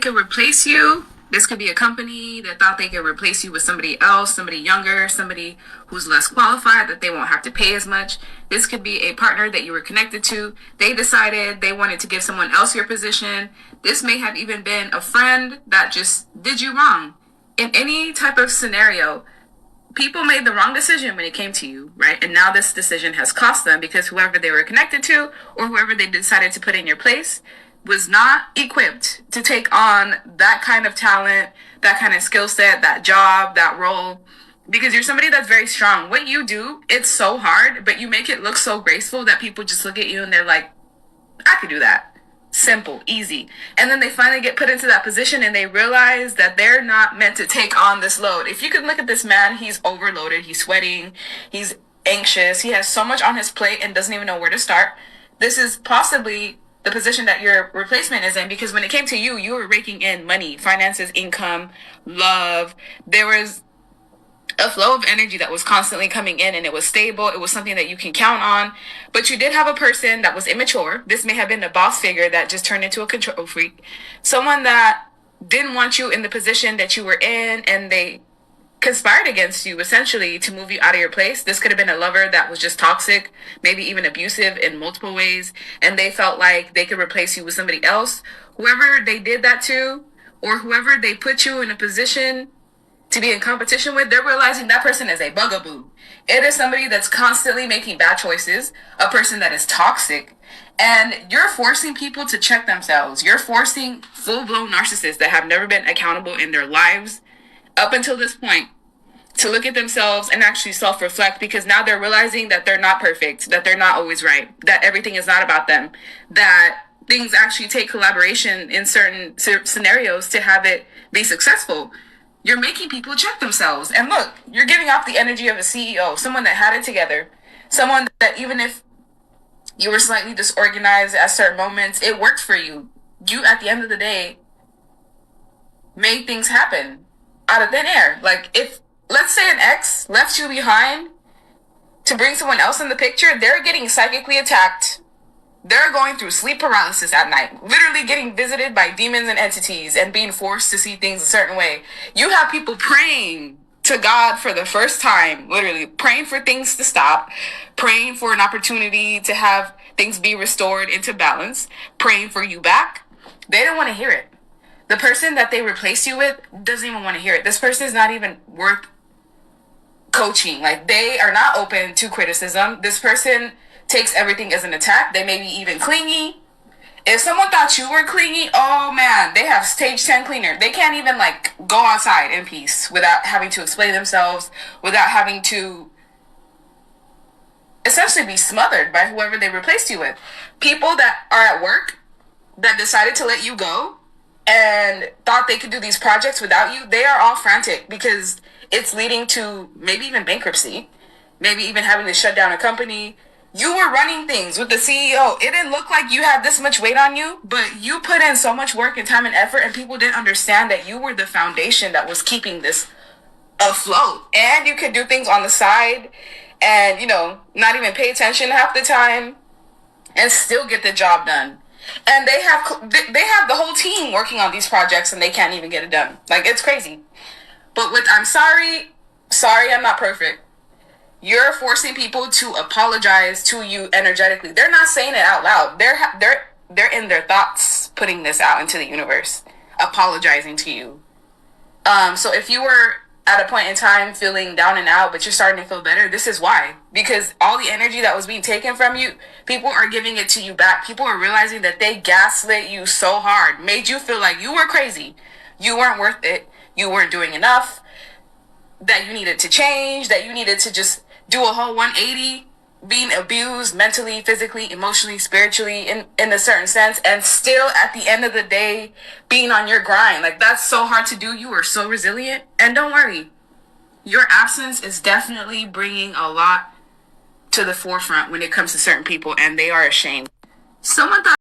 could replace you. This could be a company that thought they could replace you with somebody else, somebody younger, somebody who's less qualified, that they won't have to pay as much. This could be a partner that you were connected to. They decided they wanted to give someone else your position. This may have even been a friend that just did you wrong. In any type of scenario, people made the wrong decision when it came to you, right? And now this decision has cost them because whoever they were connected to or whoever they decided to put in your place was not equipped to take on that kind of talent, that kind of skill set, that job, that role, because you're somebody that's very strong. What you do, it's so hard, but you make it look so graceful that people just look at you and they're like, I could do that. Simple, easy. And then they finally get put into that position and they realize that they're not meant to take on this load. If you could look at this man, he's overloaded, he's sweating, he's anxious, he has so much on his plate and doesn't even know where to start. This is possibly the position that your replacement is in, because when it came to you, you were raking in money, finances, income, love. There was a flow of energy that was constantly coming in and it was stable. It was something that you can count on. But you did have a person that was immature. This may have been a boss figure that just turned into a control freak. Someone that didn't want you in the position that you were in, and they conspired against you essentially to move you out of your place. This could have been a lover that was just toxic, maybe even abusive in multiple ways, and they felt like they could replace you with somebody else. Whoever they did that to, or whoever they put you in a position to be in competition with, they're realizing that person is a bugaboo. It is somebody that's constantly making bad choices, a person that is toxic, and you're forcing people to check themselves. You're forcing full-blown narcissists that have never been accountable in their lives up until this point to look at themselves and actually self-reflect, because now they're realizing that they're not perfect, that they're not always right, that everything is not about them, that things actually take collaboration in certain scenarios to have it be successful. You're making people check themselves. And look, you're giving off the energy of a CEO, someone that had it together, someone that even if you were slightly disorganized at certain moments, it worked for you. You, at the end of the day, made things happen out of thin air. Like, if, let's say, an ex left you behind to bring someone else in the picture, they're getting psychically attacked. They're going through sleep paralysis at night, literally getting visited by demons and entities and being forced to see things a certain way. You have people praying to God for the first time, literally praying for things to stop, praying for an opportunity to have things be restored into balance, praying for you back. They don't want to hear it. The person that they replace you with doesn't even want to hear it. This person is not even worth coaching. Like, they are not open to criticism. This person takes everything as an attack. They may be even clingy. If someone thought you were clingy, oh man, they have stage 10 cleaner. They can't even like go outside in peace without having to explain themselves, without having to essentially be smothered by whoever they replaced you with. People that are at work that decided to let you go and thought they could do these projects without you, they are all frantic because it's leading to maybe even bankruptcy, maybe even having to shut down a company. You were running things with the CEO. It didn't look like you had this much weight on you, but you put in so much work and time and effort, and people didn't understand that you were the foundation that was keeping this afloat. And you could do things on the side and, you know, not even pay attention half the time and still get the job done. And they have the whole team working on these projects and they can't even get it done. Like, it's crazy. But with I'm sorry, I'm not perfect. You're forcing people to apologize to you energetically. They're not saying it out loud. They're in their thoughts putting this out into the universe, apologizing to you. So if you were at a point in time feeling down and out, but you're starting to feel better, this is why. Because all the energy that was being taken from you, people are giving it to you back. People are realizing that they gaslit you so hard, made you feel like you were crazy, you weren't worth it, you weren't doing enough, that you needed to change, that you needed to just do a whole 180, being abused mentally, physically, emotionally, spiritually, in a certain sense, and still at the end of the day being on your grind. Like, that's so hard to do. You are so resilient. And don't worry, your absence is definitely bringing a lot to the forefront when it comes to certain people, and they are ashamed. Someone thought